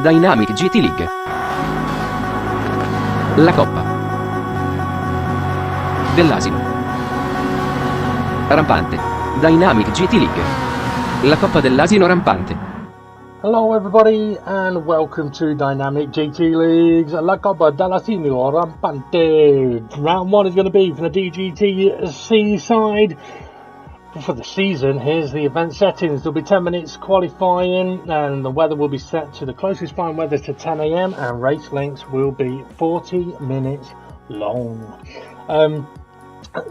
Dynamic GT League. La Coppa. Dell'Asino. Rampante. Dynamic GT League. La Coppa dell'Asino Rampante. Hello everybody and welcome to Dynamic GT League's La Coppa Dell'Asino Rampante. Round 1 is going to be for the DGT Seaside. For the season, here's the event settings. There'll be 10 minutes qualifying and the weather will be set to the closest fine weather to 10 AM and race lengths will be 40 minutes long.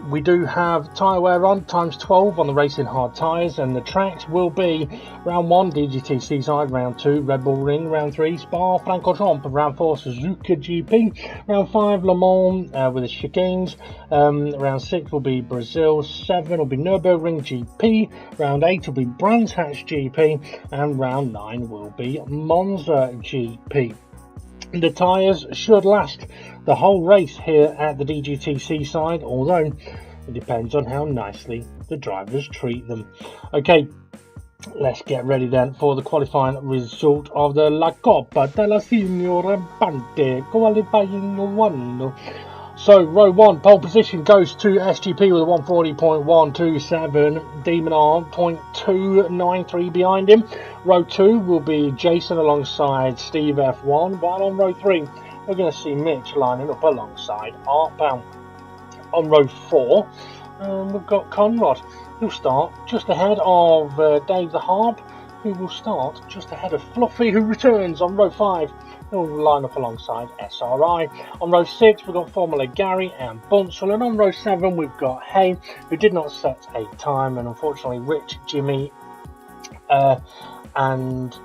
We do have tyre wear on times 12 on the racing hard tyres, and the tracks will be round 1 DGT Seaside, round 2 Red Bull Ring, round 3 Spa-Francorchamps, round 4 Suzuka GP, round 5 Le Mans with the chicanes, round 6 will be Brazil, 7 will be Nürburgring GP, round 8 will be Brands Hatch GP, and round 9 will be Monza GP. The tyres should last the whole race here at the DGT Seaside, although it depends on how nicely the drivers treat them. Okay, let's get ready then for the qualifying result of the La Coppa Dell'Asino Rampante qualifying 1. So row 1 pole position goes to SGP with a 140.127, Demon R 0.293 behind him. Row 2 will be Jason alongside Steve F1, while on row 3 we're going to see Mitch lining up alongside Artbound. On row 4 we've got Conrad, who'll start just ahead of Dave the Harp, who will start just ahead of Fluffy, who returns on row 5. He'll line up alongside SRI. On row 6 we've got Formula Gary and Bunsell, and on row 7 we've got Hay, who did not set a time, and unfortunately Rich, Jimmy and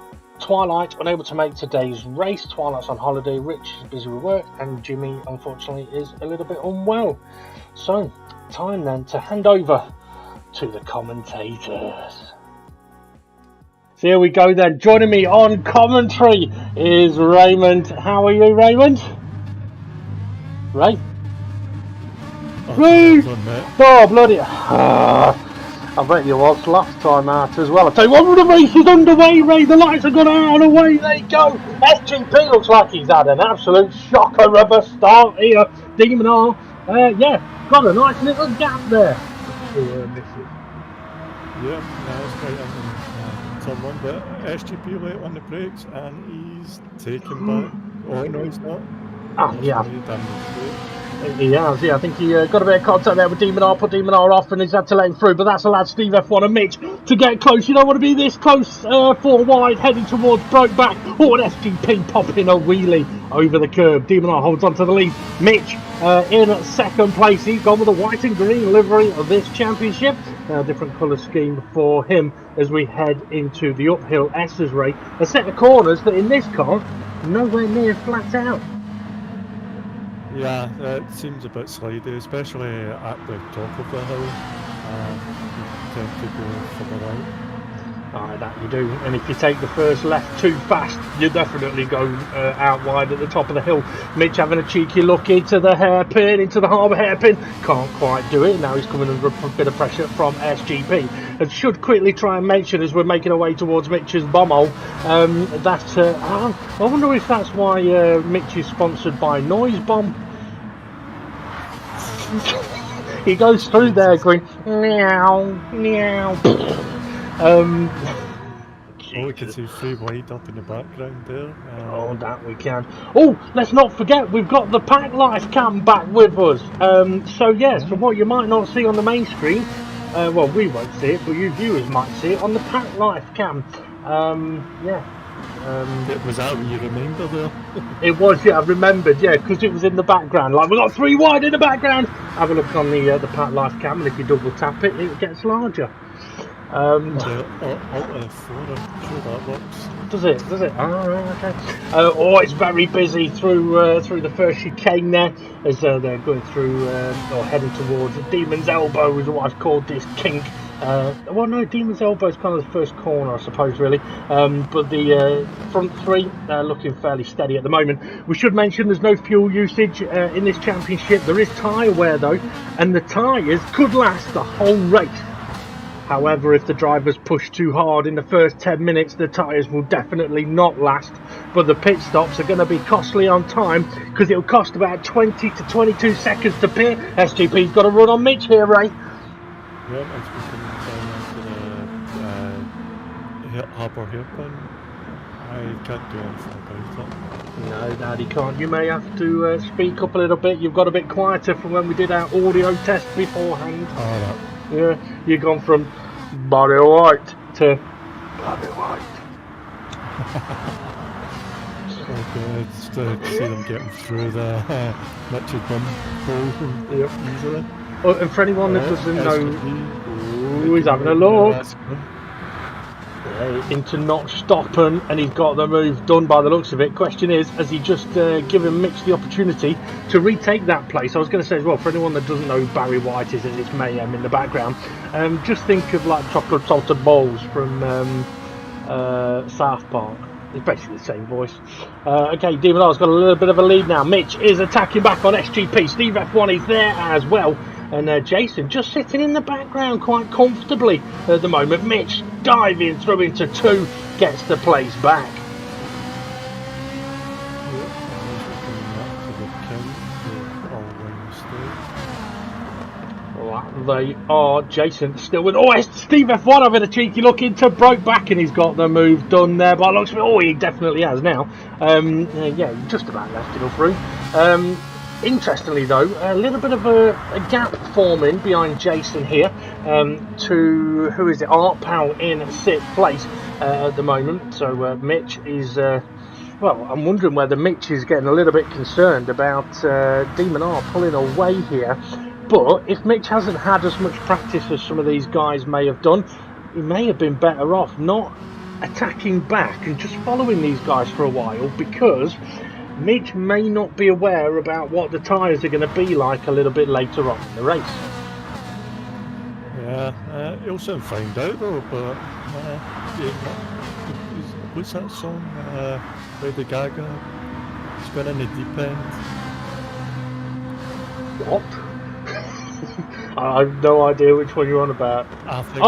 Twilight unable to make today's race. Twilight's on holiday, Rich is busy with work, and Jimmy unfortunately is a little bit unwell. So time then to hand over to the commentators. So here we go then. Joining me on commentary is Raymond. How are you, Raymond? Ray? Ray! Oh, bloody... I bet you was last time out as well. I tell you what, the race is underway, Ray. The lights have gone out and away they go. SGP looks like he's had an absolute shocker of a start here. Demon R, yeah, got a nice little gap there. Yeah, that's quite someone, but SGP late on the brakes and he's taken back. Oh no, he's not. Oh, yeah. He has, yeah. I think he got a bit of contact there with Demon R, put Demon R off, and he's had to let him through. But that's allowed Steve F1 and Mitch to get close. You don't want to be this close, 4 wide, heading towards Brokeback. Oh, and SGP popping a wheelie over the curb. Demon R holds on to the lead. Mitch in second place. He's gone with the white and green livery of this championship. Different colour scheme for him as we head into the uphill S's race. A set of corners that in this car, nowhere near flat out. Yeah, it seems a bit slidey, especially at the top of the hill. You tend to go for the right. Aye, that you do. And if you take the first left too fast, you definitely go out wide at the top of the hill. Mitch having a cheeky look into the hairpin, into the harbour hairpin. Can't quite do it. Now he's coming under a bit of pressure from SGP. And should quickly try and mention as we're making our way towards Mitch's bomb-hole that I wonder if that's why Mitch is sponsored by Noise Bomb. He goes through there going meow meow. We can see free wide up in the background there. Oh, that we can. Oh, let's not forget we've got the Pack Life cam back with us. So yes, from what you might not see on the main screen, well, we won't see it, but you viewers might see it on the Pack Life cam. Yeah. Was that what you remember there? It was, yeah, I remembered, yeah, because it was in the background. Like, we've got 3 wide in the background. Have a look on the Pack Life cam, and if you double tap it, it gets larger. Alt F4, I'm sure that works. Does it? Does it? Oh, right, okay. Oh, it's very busy through the first chicane there, as they're going through or heading towards Demon's Elbow, is what I've called this kink. Well, no, Demon's Elbow is kind of the first corner, I suppose, really. But the front 3 looking fairly steady at the moment. We should mention there's no fuel usage in this championship. There is tyre wear though, and the tyres could last the whole race. However, if the drivers push too hard in the first 10 minutes, the tyres will definitely not last but the pit stops are going to be costly on time because it'll cost about 20 to 22 seconds to pit. SGP's got to run on Mitch here, Ray. Yeah, as we come down into the harbour hairpin, I can't do anything about it. No, Daddy can't. You may have to speak up a little bit. You've got a bit quieter from when we did our audio test beforehand. Alright. Yeah, you've gone from Barry White to Barry White. Okay, it's to see them getting through the Mitch's bum hole easily. Oh, and for anyone that doesn't know, he's having a look. Into not stopping, and he's got the move done by the looks of it. Question is, has he just given Mitch the opportunity to retake that place? I was going to say as well, for anyone that doesn't know who Barry White is, and it's Mayhem in the background, just think of like chocolate salted balls from South Park. It's basically the same voice. Okay, Demon R's got a little bit of a lead now. Mitch is attacking back on SGP. Steve F1 is there as well. And Jason just sitting in the background quite comfortably at the moment. Mitch diving through into 2, gets the place back. They are. Jason still with. Oh, it's Steve F1 having a cheeky look into broke back, and he's got the move done there. But it looks. Oh, he definitely has now. Yeah, just about left enough room. Interestingly, though, a little bit of a gap forming behind Jason here to who is it? Art Powell in 6th place at the moment. So Mitch is. Well, I'm wondering whether Mitch is getting a little bit concerned about Demon R pulling away here. But if Mitch hasn't had as much practice as some of these guys may have done, he may have been better off not attacking back and just following these guys for a while, because Mitch may not be aware about what the tyres are going to be like a little bit later on in the race. Yeah, he'll soon find out though, but what's that song? Lady Gaga? It's going in the deep end. What? I have no idea which one you're on about. I think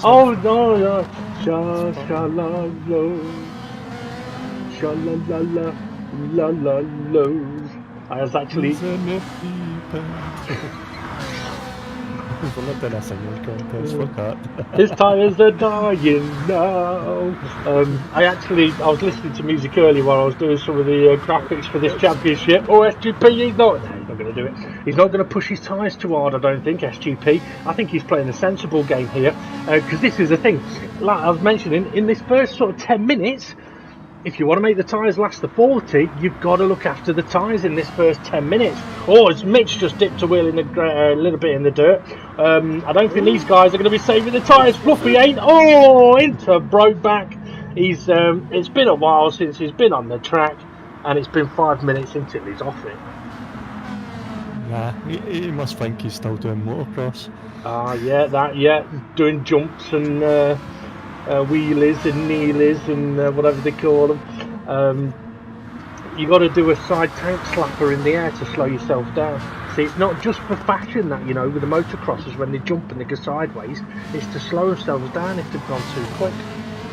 Oh, no, yeah. Sha-la-la-la-la-la-la-lows. I was actually... We're not doing a singing contest, fuck that. His tyres are dying now. I was listening to music earlier while I was doing some of the graphics for this championship. Oh, SGP, he's not going to do it. He's not going to push his tyres too hard, I don't think, SGP. I think he's playing a sensible game here, because this is the thing. Like I was mentioning, in this first sort of 10 minutes, if you want to make the tyres last the 40, you've got to look after the tyres in this first 10 minutes. Oh, as Mitch just dipped a wheel in a little bit in the dirt. I don't think these guys are going to be saving the tyres. Fluffy ain't. Oh, into broke back. It's been a while since he's been on the track, and it's been 5 minutes until he's off it. Nah, he must think he's still doing motocross. Yeah, doing jumps and wheelies and kneelies and whatever they call them. You got to do a side tank slapper in the air to slow yourself down. See, it's not just for fashion that, you know, with the motocrossers when they jump and they go sideways, it's to slow themselves down if they've gone too quick.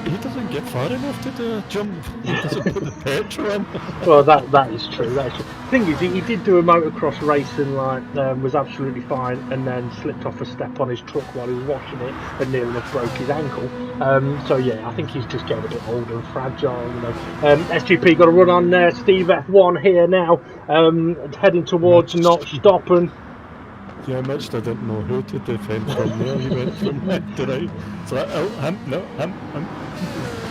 He doesn't get far enough to do a jump. He doesn't put the petrol in. Well, that is true. That is true. The thing is, he did do a motocross race and was absolutely fine, and then slipped off a step on his truck while he was washing it and nearly enough broke his ankle. So yeah, I think he's just getting a bit older and fragile. You know, SGP got to run on Steve F1 here now, heading towards not stopping. Yeah, Mitch didn't know who to defend from there. He went from left to right. So him.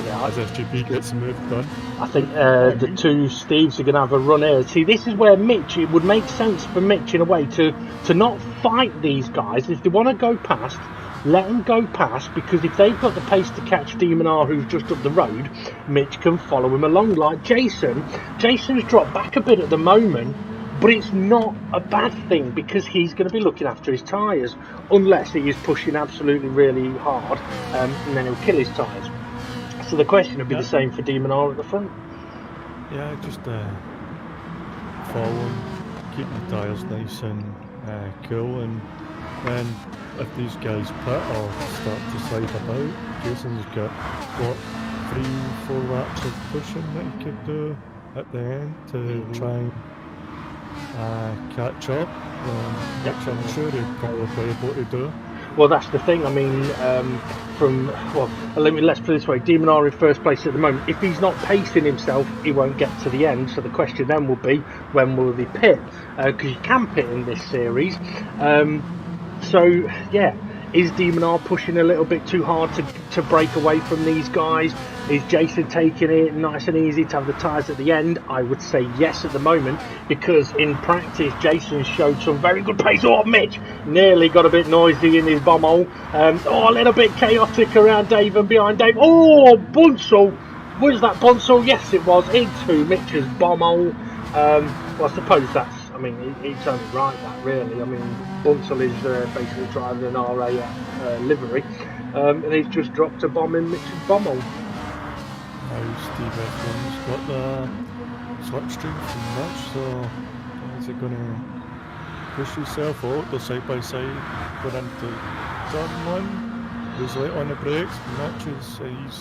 Yeah, as SGP gets the move done. I think the two Steves are going to have a run here. See, this is where Mitch, it would make sense for Mitch in a way to not fight these guys. If they want to go past, let them go past, because if they've got the pace to catch Demon R, who's just up the road, Mitch can follow him along like Jason. Jason's dropped back a bit at the moment, but it's not a bad thing, because he's going to be looking after his tyres, unless he is pushing absolutely really hard, and then he'll kill his tyres. So the question would be the same for Demon R at the front. Yeah, just follow him, keep the tyres nice and cool, and then if these guys pit or start to slide about, Jason's got, 3-4 laps of pushing that he could do at the end to try and catch up, which I'm sure he'd probably be able to do. Well, that's the thing. I mean, let's put it this way: Demonar in first place at the moment. If he's not pacing himself, he won't get to the end. So the question then will be, when will he pit? Because you can pit in this series. So yeah, is Demonar pushing a little bit too hard to break away from these guys? Is Jason taking it nice and easy to have the tyres at the end? I would say yes at the moment, because in practice Jason showed some very good pace. Oh, Mitch nearly got a bit noisy in his bomb hole. A little bit chaotic around Dave and behind Dave. Oh, Bunsell. Was that Bunsell? Yes, it was. Into Mitch's bomb hole. Well, I suppose that's, I mean, it's only right that really. I mean, Bunsell is basically driving an RA livery, and he's just dropped a bomb in Mitch's bomb hole. Now Steve F1's got the slipstream from Mitch, so is he going to push himself out? They're side by side, going into turn one. He's late on the brakes. Mitch he's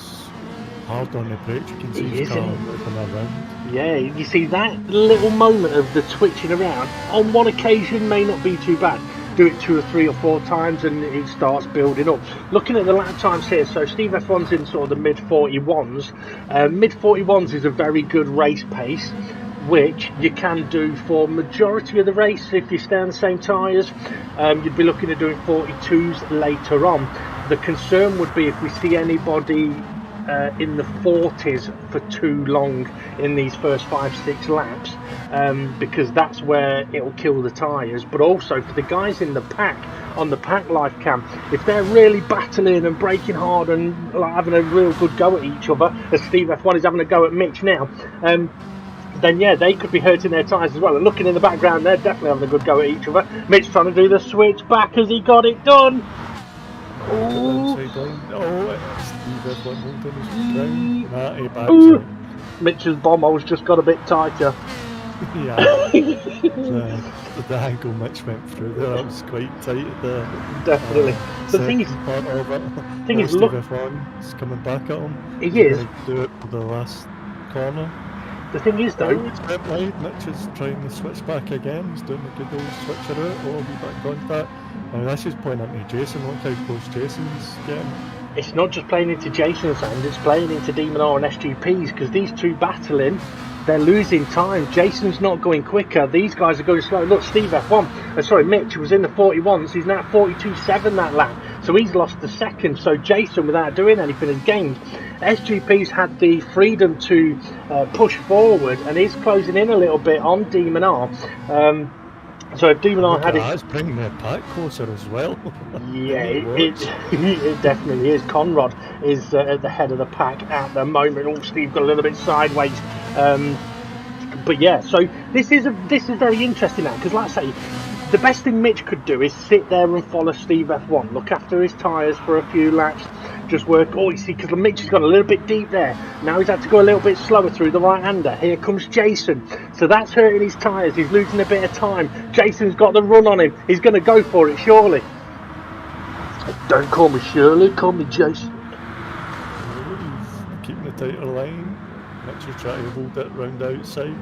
hard on the brakes. You can see his car moving around. Yeah, you see that little moment of the twitching around on one occasion may not be too bad. Do it 2 or 3 or 4 times and it starts building up. Looking at the lap times here, so Steve F1's in sort of the mid 41s. Mid 41s is a very good race pace, which you can do for majority of the race if you stay on the same tyres. You'd be looking at doing 42s later on. The concern would be if we see anybody in the 40s for too long in these first 5-6 laps, because that's where it'll kill the tyres. But also for the guys in the pack, on the pack life cam, if they're really battling and braking hard and like having a real good go at each other, as Steve F1 is having a go at Mitch now, then yeah, they could be hurting their tyres as well. And looking in the background, they're definitely having a good go at each other. Mitch trying to do the switch back as he got it done. Mitch's bomb hole's just got a bit tighter. Yeah. the angle Mitch went through there, that was quite tight there. Definitely. The thing is, look, F1's coming back at him. He is. Do it for the last corner. The thing is though, it's a bit wide. Mitch is trying to switch back again. He's doing a good old switcher out. Oh, he's back contact. And this is pointing at me, Jason. Look how close Jason's getting. It's not just playing into Jason's hand, it's playing into Demonar and SGP's, because these two battling, they're losing time. Jason's not going quicker, these guys are going slow. Look, Steve F1, Mitch was in the 41s, he's now 42.7 that lap, so he's lost the second. So Jason, without doing anything, has gained. SGP's had the freedom to push forward and is closing in a little bit on Demonar. So if Demonar had it, that's bringing their pack closer as well. Yeah, it definitely is. Conrad is at the head of the pack at the moment. Oh, Steve got a little bit sideways, but yeah. So this is very interesting now, because like I say, the best thing Mitch could do is sit there and follow Steve F1, look after his tyres for a few laps, just work. Oh, you see, because Mitch has gone a little bit deep there. Now he's had to go a little bit slower through the right-hander. Here comes Jason. So that's hurting his tyres. He's losing a bit of time. Jason's got the run on him. He's going to go for it, surely. Don't call me Shirley, call me Jason. He's keeping the tighter line. Mitch is trying to hold it round the outside.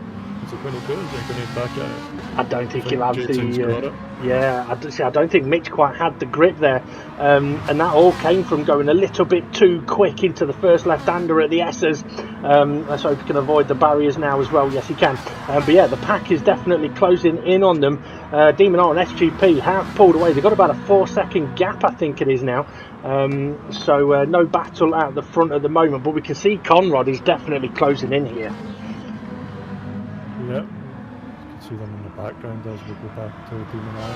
Is it going to go? Is it going to back at it? I don't think he'll have the. I don't think Mitch quite had the grip there, and that all came from going a little bit too quick into the first left-hander at the S's. Let's hope he can avoid the barriers now as well. Yes, he can. But yeah, the pack is definitely closing in on them. Demonar and SGP have pulled away. They've got about a 4-second gap, I think it is now. So no battle out the front at the moment, but we can see Conrad is definitely closing in here. Yep, you can see them in the background as we go back to Demonar,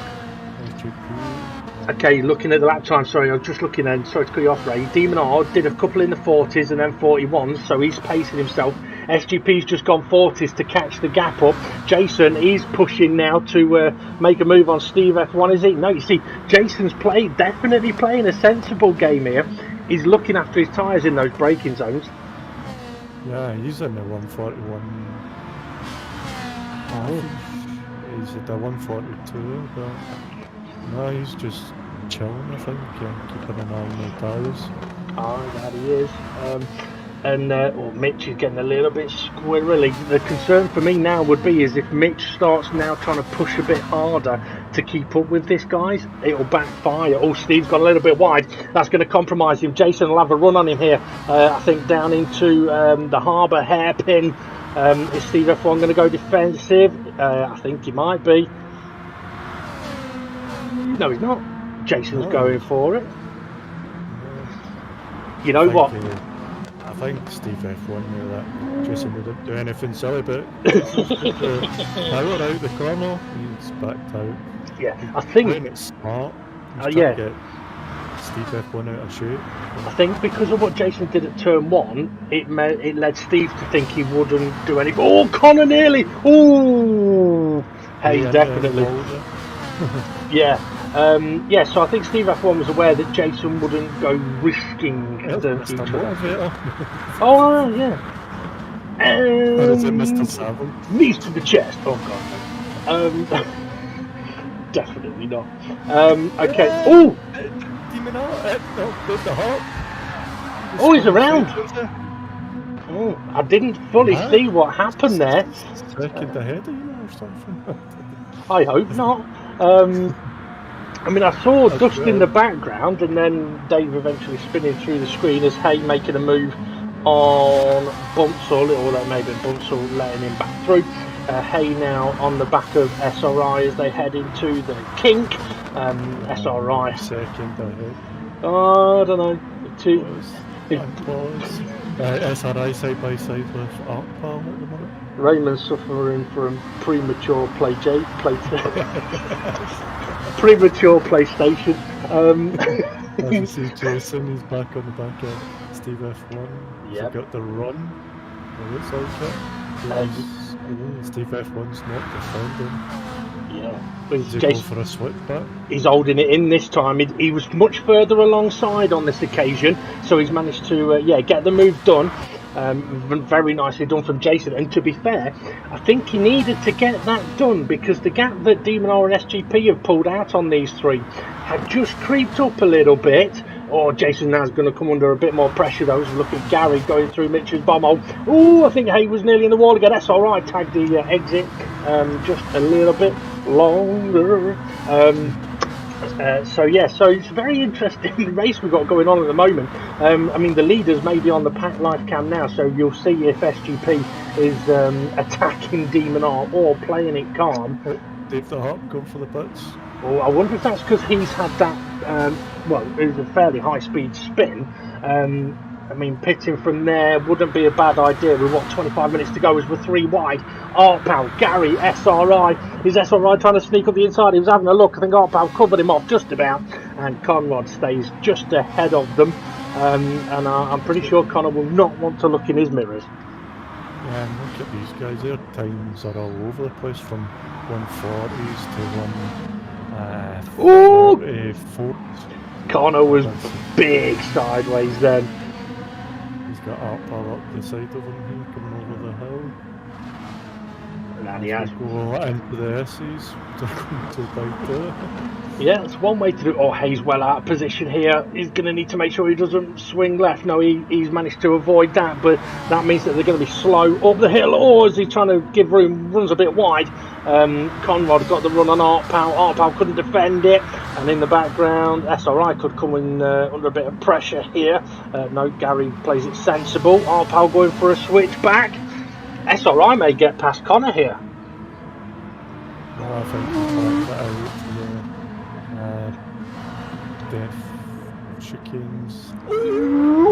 SGP. Okay, looking at the lap time, sorry, I was just looking and sorry to cut you off, Ray. Demonar did a couple in the 40s and then 41s, so he's pacing himself. SGP's just gone 40s to catch the gap up. Jason is pushing now to make a move on Steve F1, is he? No, you see, Jason's definitely playing a sensible game here. He's looking after his tyres in those braking zones. Yeah, he's in the 141. He's at the 142, but no, he's just chilling, I think, and keeping an eye on the tyres. Oh, that he is. and Mitch is getting a little bit squirrely. The concern for me now would be is if Mitch starts now trying to push a bit harder to keep up with this, guys, it'll backfire. Oh, Steve's gone a little bit wide. That's going to compromise him. Jason will have a run on him here. I think down into the harbour hairpin. Is Steve F1 going to go defensive? I think he might be. No, he's not. Jason's going for it. You know what? I think Steve F1 knew that Jason wouldn't do anything silly, but power out the corner, he's backed out. Yeah, I think it's smart. Yeah. Get Steve F1 out of shape. I think because of what Jason did at turn 1, it led Steve to think he wouldn't do anything. Oh, Connor nearly! Ooh! Hey, definitely. Yeah. Yeah, so I think Steve F1 was aware that Jason wouldn't go risking the future. Oh, yeah. Or is it Mr. Savile? Knees to the chest. Oh, God. Definitely not. Okay. Oh! Oh, he's around. Oh, I didn't fully see what happened there. Second ahead, or something? I hope not. I mean, I saw dust in the background, and then Dave eventually spinning through the screen as Hay making a move on Bunzel, or that maybe Bunzel letting him back through. Hay now on the back of SRI as they head into the kink. SRI second ahead. I don't know. SRI side by side with Artpal at the moment. Raymond's suffering from premature premature PlayStation. As you see Jason, he's back on the back of Steve F1. Yep. He got the run. It looks like it. Steve F1's not defending. Yeah. He's going for a switchback. He's holding it in this time. He was much further alongside on this occasion, so he's managed to get the move done. Very nicely done from Jason, and to be fair, I think he needed to get that done because the gap that Demonor and SGP have pulled out on these three had just creeped up a little bit. Oh, Jason now's going to come under a bit more pressure though. Look at Gary going through Mitch's bomb hole. Oh, I think Hay was nearly in the wall again. That's all right. Tagged the exit just a little bit longer. So it's a very interesting race we've got going on at the moment. I mean, the leaders may be on the pack live cam now, so you'll see if SGP is attacking Demonor or playing it calm. Dave the Hop going for the bits. Oh, I wonder if that's because he's had that. It was a fairly high-speed spin. I mean, pitting from there wouldn't be a bad idea with 25 minutes to go as we're 3 wide. Artpal, Gary, SRI. Is SRI trying to sneak up the inside? He was having a look. I think Artpal covered him off just about. And Conrad stays just ahead of them. And I'm pretty sure Connor will not want to look in his mirrors. Yeah, and look at these guys. Their times are all over the place from 140s to 144s. Connor was big sideways then. He's got Artpal up the side of him here, coming over the hill. And he has. Go into the S's. To about there. Yeah, that's one way to do it. Oh, Hayes well out of position here. He's going to need to make sure he doesn't swing left. No, he's managed to avoid that, but that means that they're going to be slow up the hill. Oh, as he's trying to give room, runs a bit wide. Conrad got the run on Artpal. Artpal couldn't defend it. And in the background, SRI could come in under a bit of pressure here. No, Gary plays it sensible. Artpal going for a switch back. SRI may get past Connor here. No, I think he's that out. Death chickens.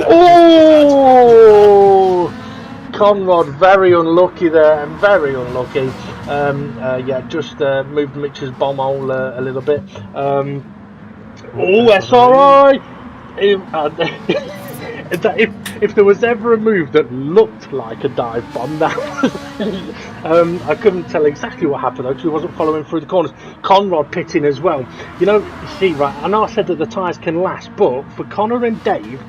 Oh! Conrad very unlucky there, and very unlucky. Just moved Mitch's bomb hole a little bit. SRI! If there was ever a move that looked like a dive bomb, that was, I couldn't tell exactly what happened though because he wasn't following through the corners. Conrad pitting as well. You see, right, I know I said that the tyres can last, but for Connor and Dave,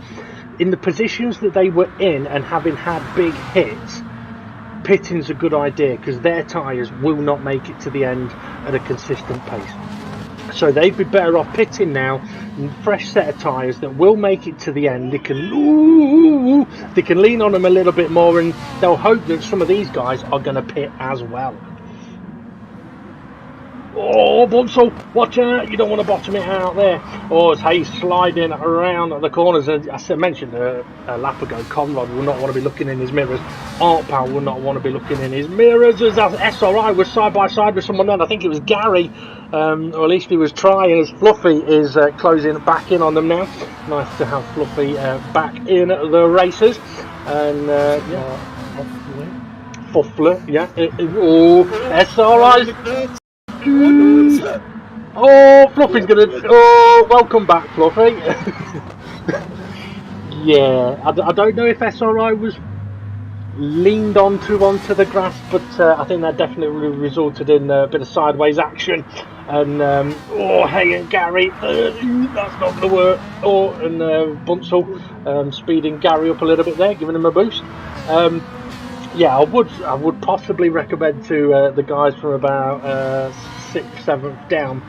in the positions that they were in and having had big hits, pitting's a good idea because their tyres will not make it to the end at a consistent pace. So they'd be better off pitting now, fresh set of tyres that will make it to the end. They can lean on them a little bit more, and they'll hope that some of these guys are going to pit as well. Oh, Bunsell, watch out, you don't want to bottom it out there. Oh, it's Hayes sliding around the corners. As I mentioned a lap ago, Conrad will not want to be looking in his mirrors. Art Pal will not want to be looking in his mirrors, as SRI was side by side with someone then. I think it was Gary, or at least he was trying, as Fluffy is closing back in on them now. Nice to have Fluffy back in the races. And Fuffler, yeah. Oh, SRI. Oh, Fluffy's gonna. Oh, welcome back, Fluffy. Yeah, I don't know if SRI was leaned onto the grass, but I think that definitely resulted in a bit of sideways action. And oh, hey, and Gary, that's not going to work. Oh, and Bunsell speeding Gary up a little bit there, giving him a boost. Yeah, I would possibly recommend to the guys from about 6th, 7th down,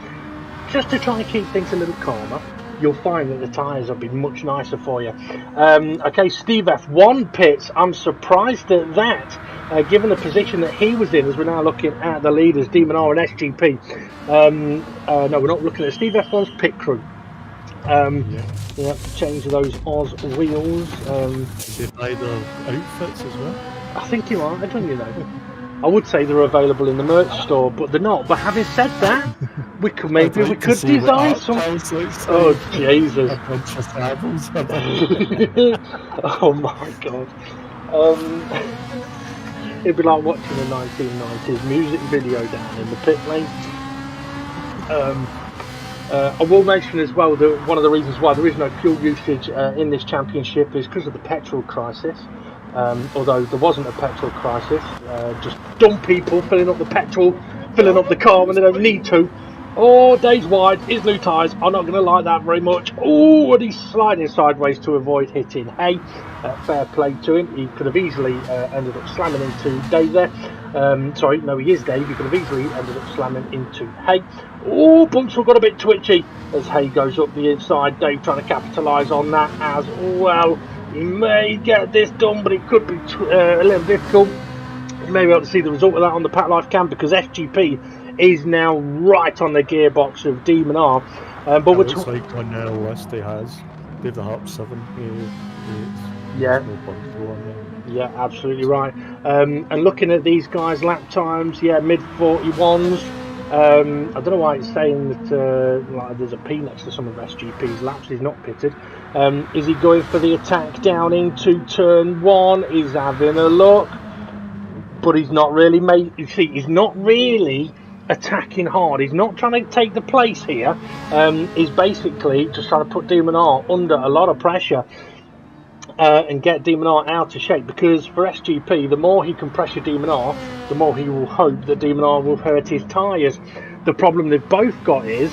just to try and keep things a little calmer. You'll find that the tyres will be much nicer for you. Okay, Steve F1 pits. I'm surprised at that, given the position that he was in, as we're now looking at the leaders, Demon R and SGP. No, we're not looking at Steve F1's pit crew. Yeah, change those Oz wheels. They buy the outfits as well? I think you are, don't you know? I would say they're available in the merch store, but they're not. But having said that, we could design some. Oh Jesus! Oh my God! It'd be like watching a 1990s music video down in the pit lane. I will mention as well that one of the reasons why there is no fuel usage in this championship is because of the petrol crisis. Although there wasn't a petrol crisis, just dumb people filling up the petrol, filling up the car when they don't need to. Oh, Dave's wide, his new tyres are not going to like that very much. Oh, and he's sliding sideways to avoid hitting Hay. Fair play to him. He could have easily ended up slamming into Dave there. Sorry, no, he is Dave. He could have easily ended up slamming into Hay. Oh, Bunsell got a bit twitchy as Hay goes up the inside. Dave trying to capitalise on that as well. He may get this done, but it could be a little difficult. You may be able to see the result of that on the Pack Life cam, because SGP is now right on the gearbox of Demon R. But it looks like on the list they have the Harp 7. Yeah. Yeah, absolutely right. And looking at these guys' lap times, yeah, mid 41s. I don't know why it's saying that like there's a P next to some of SGP's laps. He's not pitted. Is he going for the attack down into turn 1? He's having a look, but he's not really he's not really attacking hard. He's not trying to take the place here. He's basically just trying to put Demon R under a lot of pressure and get Demon R out of shape, because for SGP, the more he can pressure Demon R, the more he will hope that Demon R will hurt his tyres. The problem they've both got is,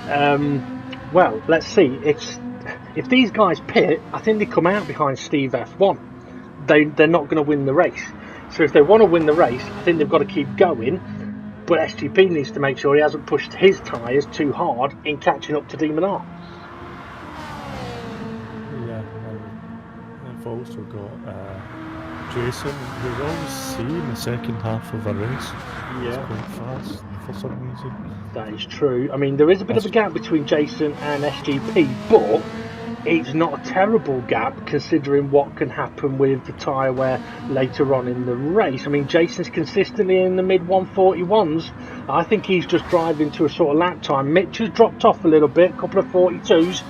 well, let's see, if these guys pit, I think they come out behind Steve F1. They're not going to win the race. So if they want to win the race, I think they've got to keep going, but SGP needs to make sure he hasn't pushed his tyres too hard in catching up to Demon R. I've also got Jason, who's always seen the second half of a race. He's quite fast for some reason. That is true. I mean, there is a bit of a gap between Jason and SGP, but it's not a terrible gap considering what can happen with the tyre wear later on in the race. I mean, Jason's consistently in the mid 141s. I think he's just driving to a sort of lap time. Mitch has dropped off a little bit, a couple of 42s.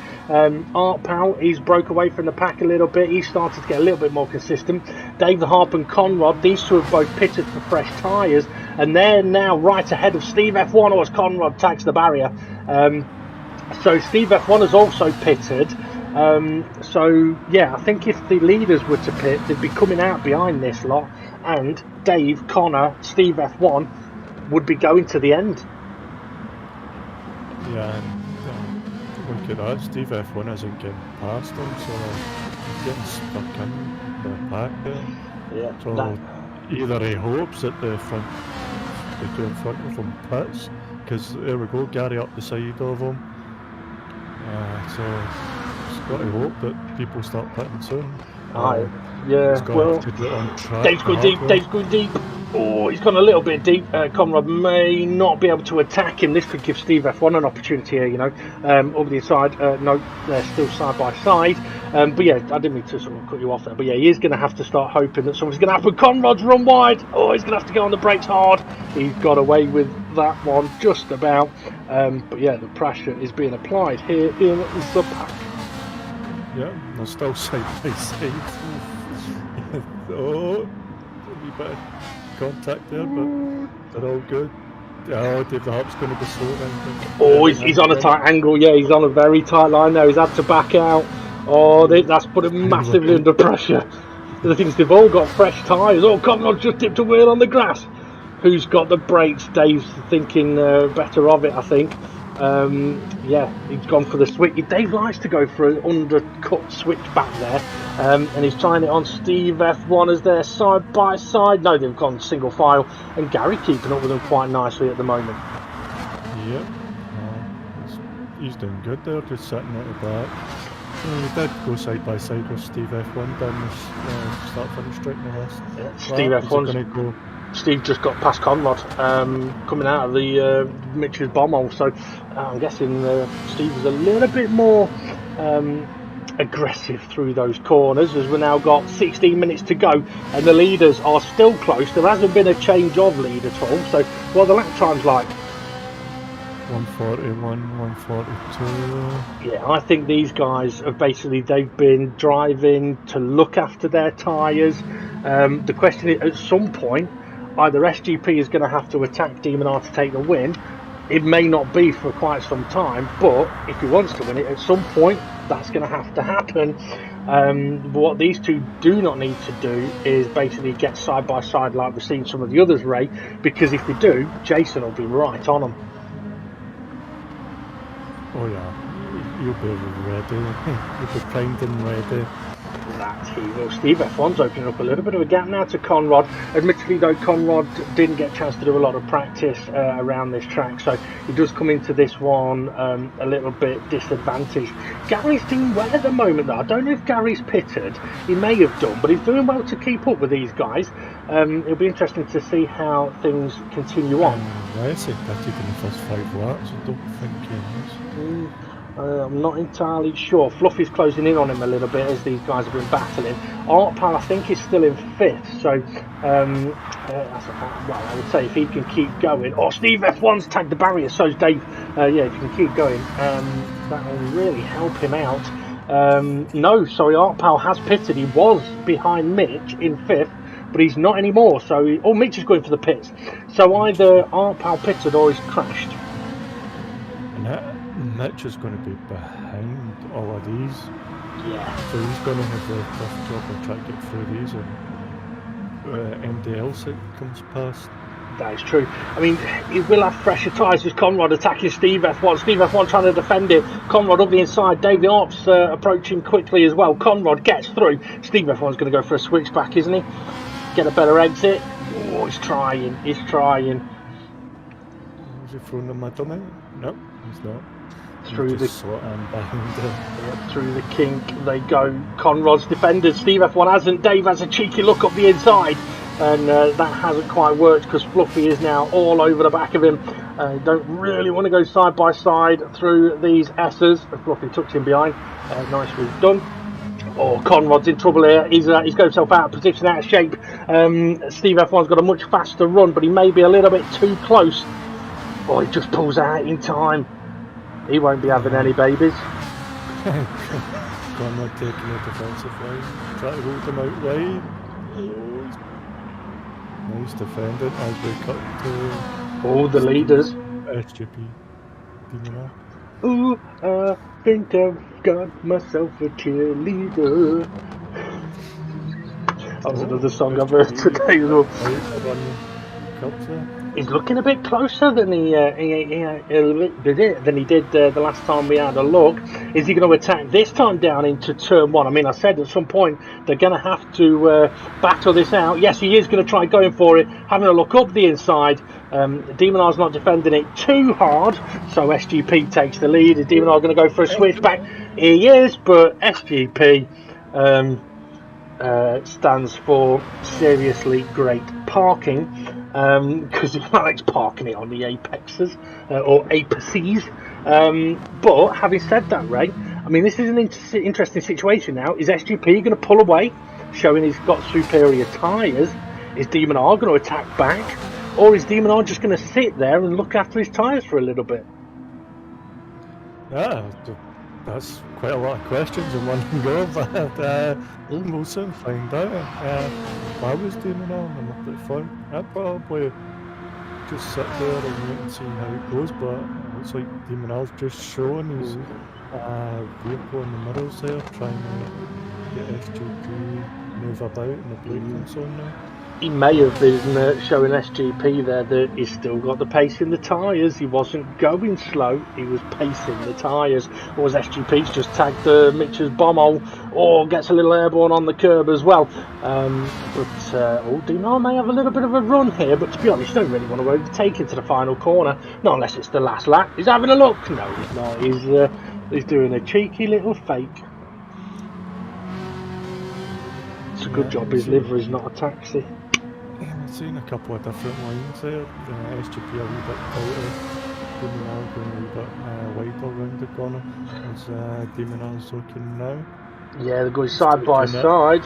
Art Powell, he's broke away from the pack a little bit. He's started to get a little bit more consistent. Dave the Harp and Conrad, these two have both pitted for fresh tyres, and they're now right ahead of Steve F1, or as Conrad tags the barrier. So Steve F1 has also pitted. So yeah, I think if the leaders were to pit, they'd be coming out behind this lot, and Dave, Connor, Steve F1 would be going to the end. Yeah, and look at that, Steve F1 isn't getting past him, so he's getting stuck in the pack there. Yeah. So either he hopes that the two in front of him pits, because there we go, Gary up the side of him. So just got to hope that people start pitting soon. Yeah, he's well, to do it on track Dave's going deep, Dave's going deep. Oh, he's gone a little bit deep. Conrad may not be able to attack him. This could give Steve F1 an opportunity here, you know. Over the inside, no, they're still side by side. But yeah, I didn't mean to sort of cut you off there. But yeah, he is going to have to start hoping that something's going to happen. Conrad's run wide. Oh, he's going to have to go on the brakes hard. He's got away with that one just about. But yeah, the pressure is being applied here in the pack. Yeah, they're still side by side. Oh, a wee bit of contact there, but they're all good. Oh, Dave the Harp's going to be slow down. Oh, he's on a tight angle. Yeah, he's on a very tight line there. He's had to back out. Oh, that's put him massively under pressure. The things they've all got fresh tyres. Oh, Conrad's just dipped a wheel on the grass. Who's got the brakes? Dave's thinking better of it, I think. Yeah, he's gone for the switch. Dave likes to go for an undercut switch back there, and he's trying it on Steve F1 as they're side by side. No, they've gone single file, and Gary keeping up with them quite nicely at the moment. Yep, he's doing good there, just sitting at the back. He did go side by side with Steve F1 down this start-finish straight in the last. Yeah, Steve F1's going to go. Steve just got past Conrad coming out of the Mitch's bomb hole, so I'm guessing Steve was a little bit more aggressive through those corners, as we've now got 16 minutes to go and the leaders are still close. There hasn't been a change of lead at all, so what are the lap times like? 141, 142. Yeah, I think these guys have they've been driving to look after their tyres. The question is, at some point, either SGP is going to have to attack Demon R to take the win. It may not be for quite some time, but if he wants to win it, at some point, that's going to have to happen. What these two do not need to do is basically get side by side like we've seen some of the others, Ray, because if they do, Jason will be right on them. Oh yeah, you'll be ready. You'll be primed and ready. That he will. Steve F1's opening up a little bit of a gap now to Conrad. Admittedly though, Conrad didn't get a chance to do a lot of practice around this track, so he does come into this one a little bit disadvantaged. Gary's doing well at the moment though. I don't know if Gary's pitted. He may have done, but he's doing well to keep up with these guys. It'll be interesting to see how things continue on. I said that even the first 5 laps, I don't think he is. I'm not entirely sure. Fluffy's closing in on him a little bit as these guys have been battling. Artpal, I think, is still in 5th, so well, I would say if he can keep going. Oh, Steve F1's tagged the barrier, so's Dave. Yeah, if you can keep going, that will really help him out. No, sorry, Artpal has pitted. He was behind Mitch in 5th, but he's not anymore. So, Mitch is going for the pits. So either Artpal pitted or he's crashed. Mitch is going to be behind all of these. Yeah. So he's going to have the tough job of trying to get through these, and MD else that comes past. That is true. I mean, he will have fresher tyres with Conrad attacking Steve F1. Steve F1 trying to defend it. Conrad up the inside. Dave the Arps approaching quickly as well. Conrad gets through. Steve F1's going to go for a switchback, isn't he? Get a better exit. Oh, he's trying. He's trying. Is he throwing the middle now? No, he's not. Through the through the kink they go. Conrad's defended. Steve F1 hasn't. Dave has a cheeky look up the inside, and that hasn't quite worked because Fluffy is now all over the back of him. Don't really want to go side by side through these S's. Fluffy tucks in behind. Nicely done. Oh, Conrad's in trouble here. He's got himself out of position, out of shape. Steve F1's got a much faster run, but he may be a little bit too close. Oh, he just pulls out in time. He won't be having any babies. Conrad taking a defensive line, try to hold them out wide. Nice defending as we cut to all the leaders. SGP. Ooh, I think I've got myself a cheerleader. That was another song I've heard today as well. he's looking a bit closer than he did the last time we had a look. Is he going to attack this time down into turn one? I mean, I said at some point they're going to have to battle this out. Yes, he is going to try going for it, having a look up the inside. Demonar's not defending it too hard, so SGP takes the lead. Is Demonar going to go for a switchback? He is, but SGP stands for seriously great parking, because he likes parking it on the apexes or apeces. But having said that, Ray, I mean, this is an interesting situation now. Is SGP going to pull away, showing he's got superior tyres? Is Demonar going to attack back? Or is Demonar just going to sit there and look after his tyres for a little bit? Yeah, that's quite a lot of questions in one go, but we'll soon find out. If I was Demonar and I'm up at front, I'd probably just sit there and wait and see how it goes, but it looks like Demonar's just showing his vehicle in the mirrors there, trying to get SGP move about in the braking zone now. He may have been showing SGP there that he's still got the pace in the tyres. He wasn't going slow, he was pacing the tyres. Or was SGP's just tagged Mitch's bomb hole, or gets a little airborne on the curb as well. Demonar may have a little bit of a run here, but to be honest, you don't really want to overtake into the final corner, not unless it's the last lap. He's having a look. No, he's not. He's doing a cheeky little fake. It's a good job his livery's not a taxi. I've seen a couple of different lines there. SGP a wee bit tighter, Demonar going a wee bit wider round the corner as Demonar's looking now. Yeah, they're going side by side.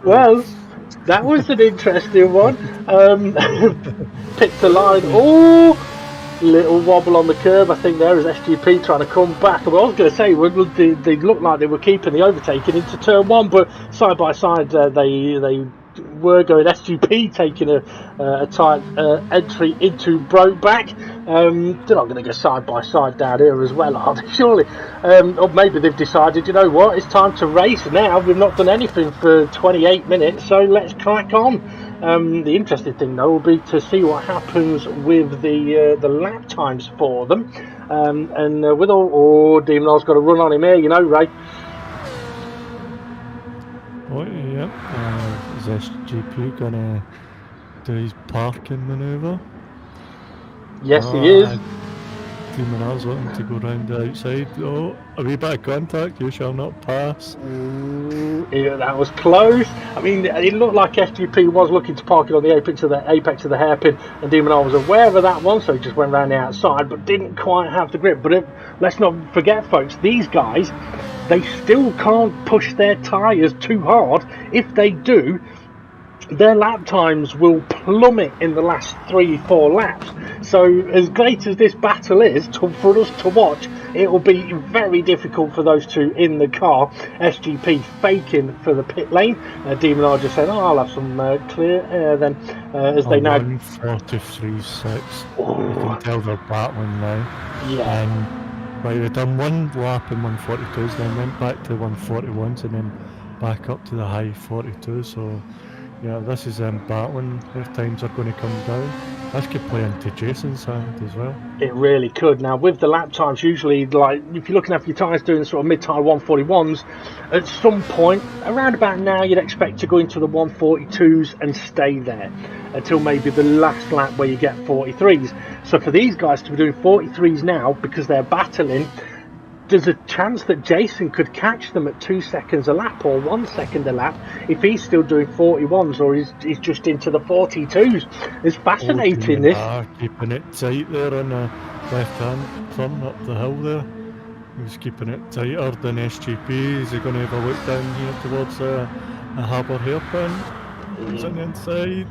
Well, that was an interesting one. Picked a line. Oh! Little wobble on the curb, I think there is SGP trying to come back. Well, I was going to say, they looked like they were keeping the overtaking into turn one, but side by side they were going. SGP taking a tight entry into Brokeback. They're not going to go side by side down here as well, are they? Surely. Or maybe they've decided, you know what, it's time to race now. We've not done anything for 28 minutes, so let's crack on. The interesting thing, though, will be to see what happens with the lap times for them. With all... Demonar's got a run on him here, you know, Ray. Oh, yeah. Is SGP going to do his parking manoeuvre? Yes, he is. Demonar's looking to go round the outside. Oh, a wee bit of contact, you shall not pass. Yeah, that was close. I mean, it looked like SGP was looking to park it on the apex of the hairpin, and Demonar was aware of that one, so he just went round the outside, but didn't quite have the grip. But let's not forget, folks, these guys, they still can't push their tyres too hard. If they do, their lap times will plummet in the last 3-4 laps. So as great as this battle is for us to watch, it will be very difficult for those two in the car. SGP faking for the pit lane. Demonar just saying, I'll have some clear air then. As they now... 143.6. You can tell they're battling now. Yeah. Right, they've done one lap in 142s, then went back to 141s, and then back up to the high 42s. So yeah, this is them battling. Their times are going to come down. This could play into Jason's hand as well. It really could. Now, with the lap times, usually, like, if you're looking after your tyres doing sort of mid-tire 141s, at some point, around about now, you'd expect to go into the 142s and stay there until maybe the last lap where you get 43s. So for these guys to be doing 43s now, because they're battling, there's a chance that Jason could catch them at 2 seconds a lap or 1 second a lap if he's still doing 41s, or he's just into the 42s. It's fascinating, this. Keeping it tight there on the left hand turn up the hill there. He's keeping it tighter than SGP. Is he going to have a look down here towards a harbour hairpin? He's on the inside.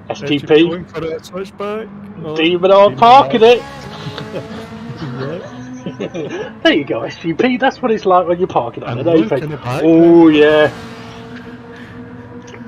SGP going for a switchback. Demonar parking it. Yeah. There you go, SGP. That's what it's like when you're parking on an apex. Oh yeah.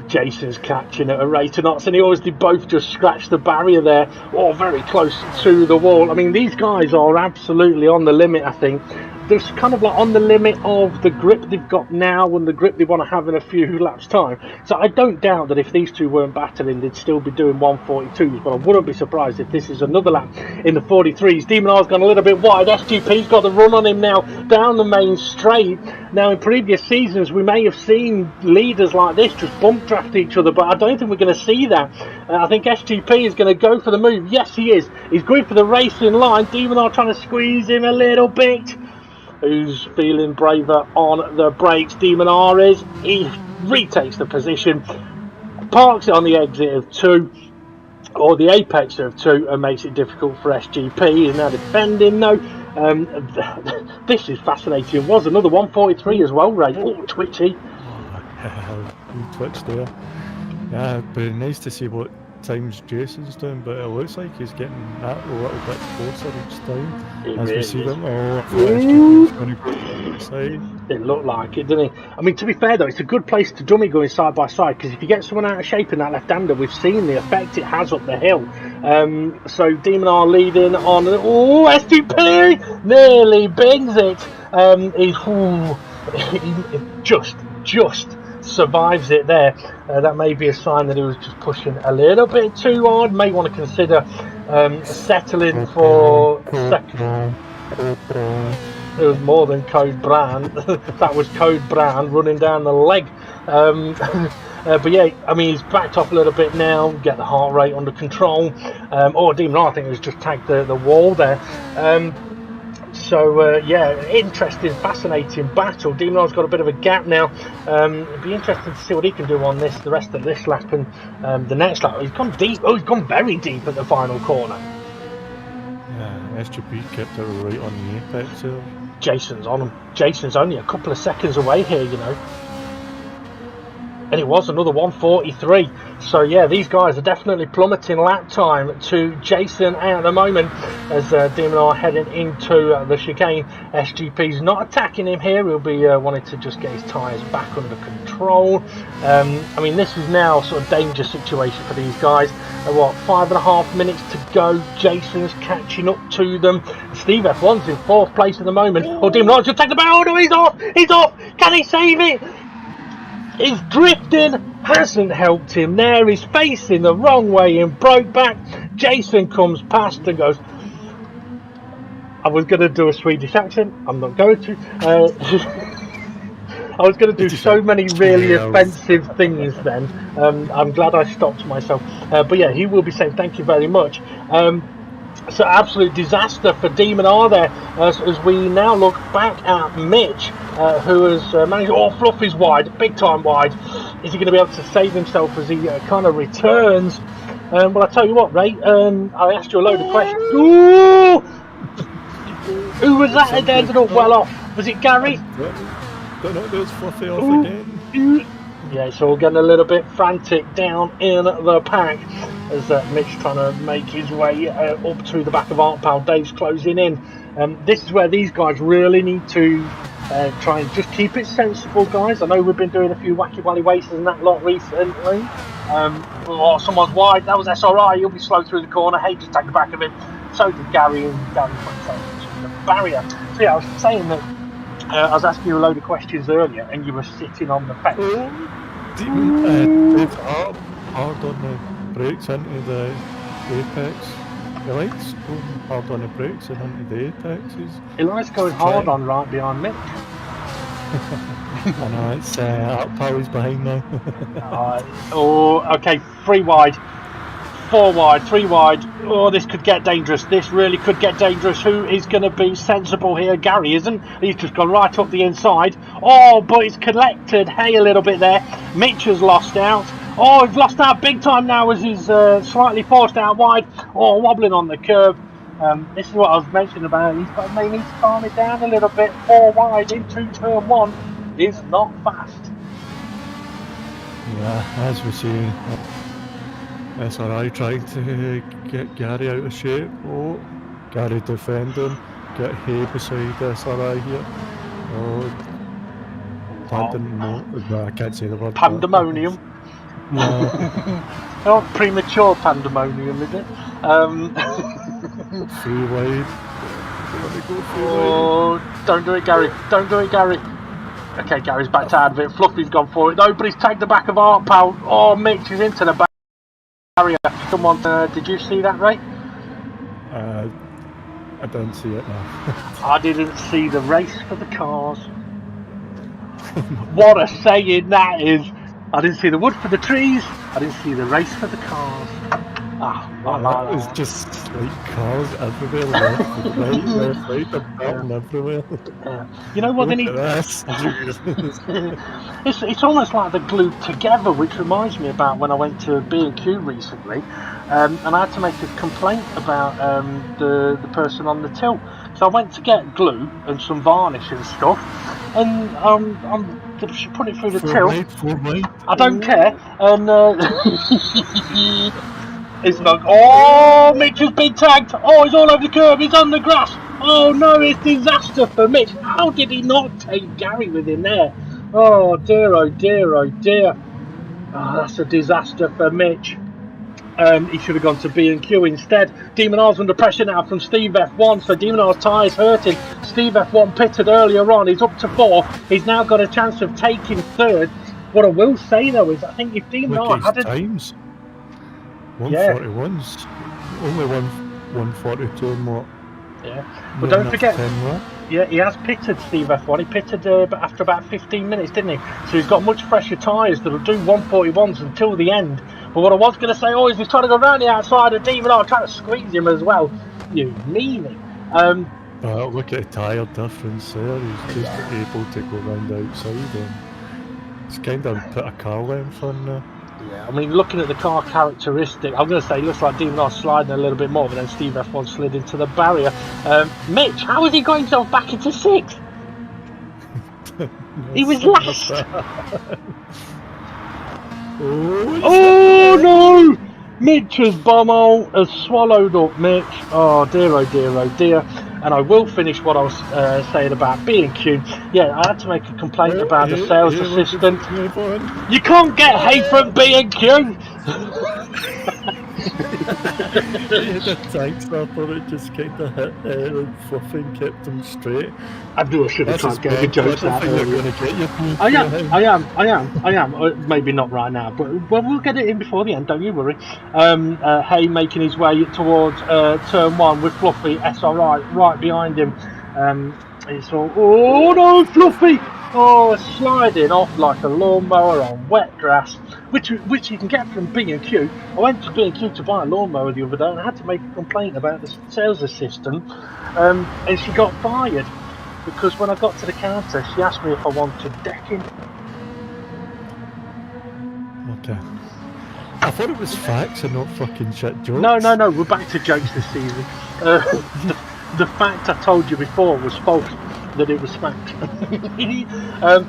Jason's catching at a rate of knots, and they both just scratch the barrier there, or very close to the wall. I mean, these guys are absolutely on the limit, I think. they're kind of like on the limit of the grip they've got now and the grip they want to have in a few laps' time. So I don't doubt that if these two weren't battling, they'd still be doing 142s. But I wouldn't be surprised if this is another lap in the 43s. Demon R's gone a little bit wide. SGP's got the run on him now down the main straight. Now, in previous seasons, we may have seen leaders like this just bump draft each other, but I don't think we're going to see that. I think SGP is going to go for the move. Yes, he is. He's going for the racing line. Demon R trying to squeeze him a little bit. Who's feeling braver on the brakes? Demon R is. He retakes the position, parks it on the exit of 2, or the apex of 2, and makes it difficult for SGP. He's now defending though. This is fascinating. Was another 143 as well, Ray. Oh, twitchy. He twitched there. Yeah, but nice to see what times Jason's doing, but it looks like he's getting that a little bit closer each time. As we see them, SGP's going to go to the side. It looked like it, didn't it? I mean, to be fair though, it's a good place to dummy going side by side, because if you get someone out of shape in that left-hander, we've seen the effect it has up the hill. So Demon R leading on. Oh, SGP nearly bings it. He just survives it there. That may be a sign that he was just pushing a little bit too hard. May want to consider settling for second. It was more than Code Brown. That was Code Brown running down the leg. But yeah, I mean, he's backed off a little bit now, get the heart rate under control. Demon R, I think, has just tagged the wall there. Yeah, interesting, fascinating battle. Demon R's got a bit of a gap now. It'd be interesting to see what he can do on the rest of this lap and the next lap. He's gone deep. Oh, he's gone very deep at the final corner. Yeah, SGP kept it right on the apex there. Jason's on him. Jason's only a couple of seconds away here, you know. And it was another 143. So yeah, these guys are definitely plummeting lap time to Jason at the moment as Demon R heading into the chicane. SGP's not attacking him here. He'll be wanting to just get his tyres back under control. I mean, this is now sort of danger situation for these guys. 5.5 minutes to go. Jason's catching up to them. Steve F1's in 4th place at the moment. Oh, Demon R's just take the barrel. Oh, he's off. He's off. Can he save it? His drifting hasn't helped him there. He's facing the wrong way and broke back. Jason comes past and goes, I was going to do a Swedish accent. I'm not going to. I was going to do so many really offensive things then. I'm glad I stopped myself. But yeah, he will be saying thank you very much. So absolute disaster for Demon R there as we now look back at Mitch, who has managed. Oh, Fluff is wide, big time wide. Is he going to be able to save himself as he kind of returns? Well, I tell you what, Ray. I asked you a load of questions. Ooh! Who was that that ended up well off? Was it Gary? Don't know, there's Fluffy off again. Yeah, it's all getting a little bit frantic down in the pack as Mitch trying to make his way up to the back of Art Pal. Dave's closing in. This is where these guys really need to try and just keep it sensible, guys. I know we've been doing a few wacky wally races and that lot recently. Someone's wide. That was SRI. He'll be slow through the corner. Hey, just take the back of him. So did Gary, and Gary put himself into the barrier. So yeah, I was saying that I was asking you a load of questions earlier, and you were sitting on the fence. It's hard on the brakes into the apex. He likes going hard on the brakes and into the apexes. He likes going hard on right behind Mitch. I know, it's Pally's behind now. Okay, 3 wide. 4 wide, 3 wide. Oh, this could get dangerous. This really could get dangerous. Who is going to be sensible here? Gary isn't. He's just gone right up the inside. Oh, but he's collected hay a little bit there. Mitch has lost out. Oh, he's lost out big time now as he's slightly forced out wide. Oh, wobbling on the curb. This is what I was mentioning about. He may need to calm it down a little bit. 4 wide into turn 1 is not fast. Yeah, as we see. SRI trying to get Gary out of shape. Oh, Gary defending. Get hay beside SRI here. I can't say the word. Pandemonium. No. Not premature pandemonium, is it? 3 wide. Oh, don't do it, Gary. Don't do it, Gary. Okay, Gary's backed out of it. Fluffy's gone for it. Nobody's tagged the back of Art Pal. Oh, Mitch is into the barrier. Someone, did you see that, Ray? I don't see it now. I didn't see the race for the cars. What a saying that is. I didn't see the wood for the trees. I didn't see the race for the cars. That was just like cars everywhere, left, right, and everywhere. You know what they need? It's almost like they're glued together, which reminds me about when I went to B&Q recently, and I had to make a complaint about the person on the till. So I went to get glue and some varnish and stuff, and she put it through the till. I don't care, and it's like, oh, Mitch has been tagged. Oh, he's all over the curb. He's on the grass. Oh no, it's disaster for Mitch. How did he not take Gary with him there? Oh dear, oh dear, oh dear. Oh, that's a disaster for Mitch. He should have gone to B&Q instead. Demon R's under pressure now from Steve F1, so Demon R's tyres hurting. Steve F1 pitted earlier on. He's up to 4th. He's now got a chance of taking 3rd. What I will say though is, I think if Demon R had times. 141's only 142 and what? Yeah, but don't forget. Yeah, he has pitted Steve F1. He pitted after about 15 minutes, didn't he? So he's got much fresher tyres that'll do 141s until the end. But what I was going to say, is he's trying to go round the outside of Demon R, trying to squeeze him as well. You meanie. Look at the tyre difference there. He's just able to go round the outside. And it's kind of put a car length on there. Yeah, I mean, looking at the car characteristic, I'm going to say it looks like Demon R sliding a little bit more, but then Steve F1 slid into the barrier. Mitch, how has he got himself back into 6th? He was last. Oh no! Mitch's bumhole has swallowed up Mitch. Oh dear, oh dear, oh dear. And I will finish what I was saying about B&Q. Yeah, I had to make a complaint about the sales assistant. You can't get hay from B&Q. The tank stopper, it just kind of hit Fluffy and kept him straight. I knew I should have tried getting the jokes out earlier. I am. Maybe not right now, but we'll get it in before the end, don't you worry. Hay making his way towards turn 1 with Fluffy, SRI right behind him. It's all, oh no, Fluffy! Oh, sliding off like a lawnmower on wet grass, which you can get from B&Q. I went to B&Q to buy a lawnmower the other day, and I had to make a complaint about the sales assistant, and she got fired because when I got to the counter, she asked me if I wanted decking. Okay. I thought it was facts and not fucking shit jokes. No, we're back to jokes this season. The fact I told you before was false, that it was fact.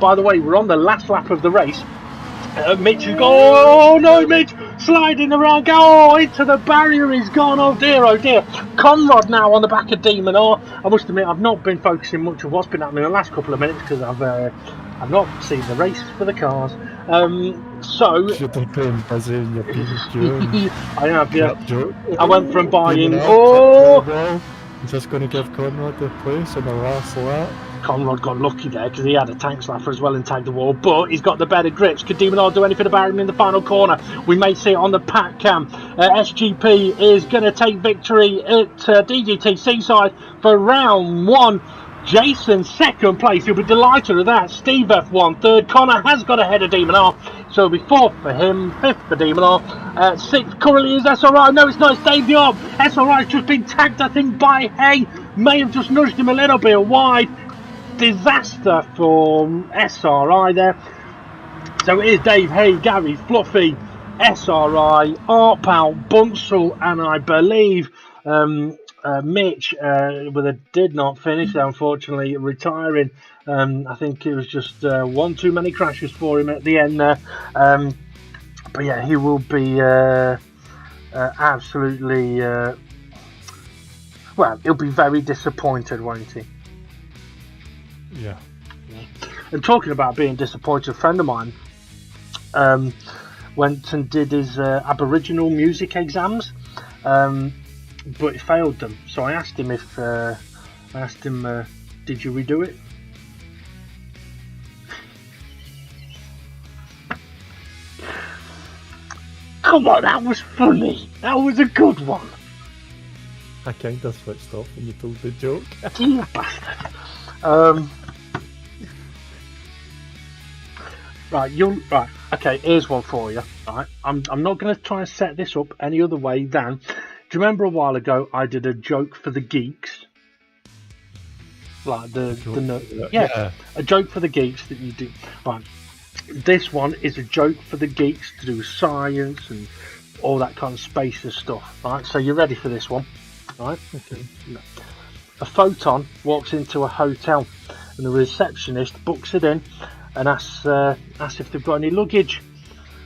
By the way, we're on the last lap of the race. Mitch is oh no, Mitch sliding around, into the barrier, he's gone, oh dear. Conrad now on the back of Demon R. I must admit, I've not been focusing much on what's been happening in the last couple of minutes because I've not seen the race for the cars. So should have been busy in your B&Q. I have, yeah. I went from buying. Just going to give Conrad the place in the last lap. Conrad got lucky there because he had a tank slapper as well and tagged the wall, but he's got the better grips. Could Demon R do anything about him in the final corner? We may see it on the pack cam. SGP is going to take victory at DGT Seaside for round 1. Jason, 2nd place. He'll be delighted with that. Steve F1, 3rd. Connor has got ahead of Demon R, so it'll be 4th for him, 5th for Demon R. 6th currently is SRI. No, it's not. It's Dave the Orb. SRI's just been tagged, I think, by Hay. May have just nudged him a little bit wide. Disaster for SRI there. So it is Dave, Hay, Gary, Fluffy, SRI, Arpal, Bunsel, and I believe Mitch, did not finish, unfortunately, retiring. I think it was just one too many crashes for him at the end there. But yeah, he will be absolutely, he'll be very disappointed, won't he? Yeah. And talking about being disappointed, a friend of mine went and did his Aboriginal music exams, but he failed them. So I asked him if I asked him, did you redo it? Come on, that was funny. That was a good one. I kind of switched off when you told the joke. You bastard. Right. Okay, here's one for you. Right, I'm not going to try and set this up any other way than. Do you remember a while ago I did a joke for the geeks? Like a joke for the geeks that you do. Right. This one is a joke for the geeks to do with science and all that kind of space and stuff. Right, so you're ready for this one, right? Okay. A photon walks into a hotel, and the receptionist books it in and asks if they've got any luggage.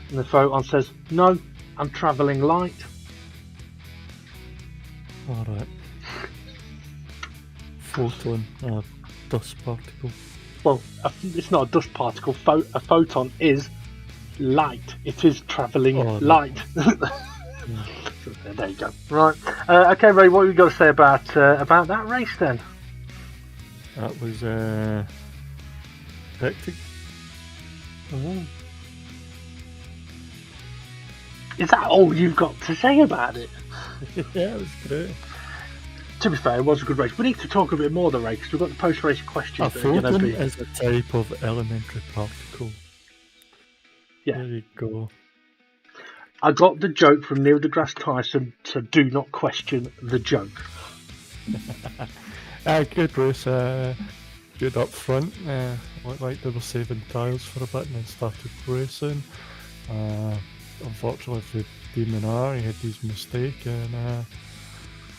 And the photon says, "No, I'm travelling light." All right. Photon, dust particle. Well, it's not a dust particle. A photon is light. It is travelling light. Yeah. So there you go. Right. Okay, Ray. What have you got to say about that race then? That was hectic. Is that all you've got to say about it? Yeah, it was great. To be fair, it was a good race. We need to talk a bit more of the race because we've got the post-race questions. A photon is a type of elementary particle. Yeah. There you go. I got the joke from Neil deGrasse Tyson, so do not question the joke. Good race. Good up front. Looked like they were saving tyres for a bit and then started racing. Unfortunately for Demon R, he had his mistake and